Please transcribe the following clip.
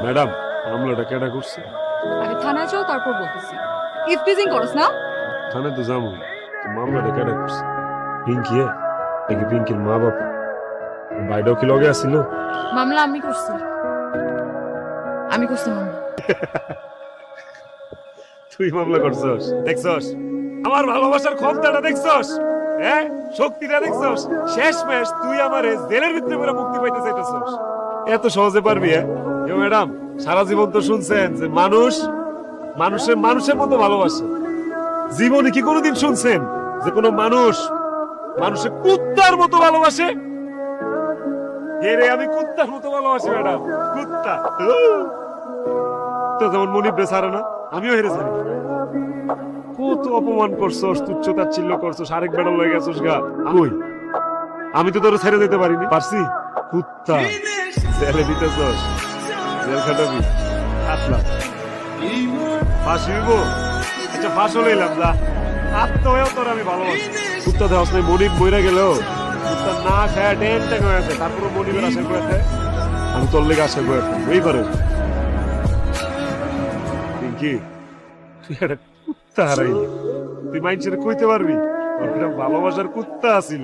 Madam, মামলাটা কেডা করছে? আগে থানায় চল, তারপর বলতেছি। ইফটিজিং করস না? থানায় তো যাবো, মামলাটা কেডা করছে? পিঙ্কি নাকি পিঙ্কির মা বাবা? বাইরেও কি লগে আসছিল? মামলা আমি করছি, আমি করছি মামলা। তুই মামলা করছস? দেখছস আমার ভালোবাসার ক্ষমতাটা? দেখছস? হ্যাঁ, শক্তিটা দেখছস? শেষ ম্যাচ তুই আমারে জেলের ভিতরে পুরো মুক্তি পাইতে চাইতেছস। এত সহজে পারবি? ম্যাডাম, সারা জীবন তো শুনছেন যে মানুষ মানুষের মানুষের মতো ভালোবাসে। জীবনে কি কোনোদিন শুনছেন যে কোনো মানুষ মানুষের কুত্তার মতো ভালোবাসে? এরে আমি কুত্তার মতো ভালোবাসি ম্যাডাম, কুত্তা। তো যেমন মনিব রে ছাড়ে না, আমিও হেরে ছাড়ি। কত অপমান করছস, তুচ্ছ তাচ্ছিল্য করছস, আরেক বেড়া লয়ে গেছস গা। আমি তো তোর ছেড়ে দিতে পারিনি, পারছি? কুত্তা, জেলে দিতেছস, জেল খাটাবি, কাটলাম, ফাঁসি হইব। আচ্ছা, ফাঁস হলে এলাম যা, আত্মহ্যাও তোর আমি ভালোবাসি। কুত্তা দেওয়াস নাই, মনিব মইরা গেল, কুত্তা না খায় টেন টেন হয়ে আছে, তারপরে মনিবের আশা করে আমি তোর লেগে আশা করে এই করে। পিঙ্কি, তুই একটা কুত্তা হারাইলি, তুই মাইন্ডসেট কইতে পারবি ওর কিরম ভালোবাসার কুত্তা আছিল?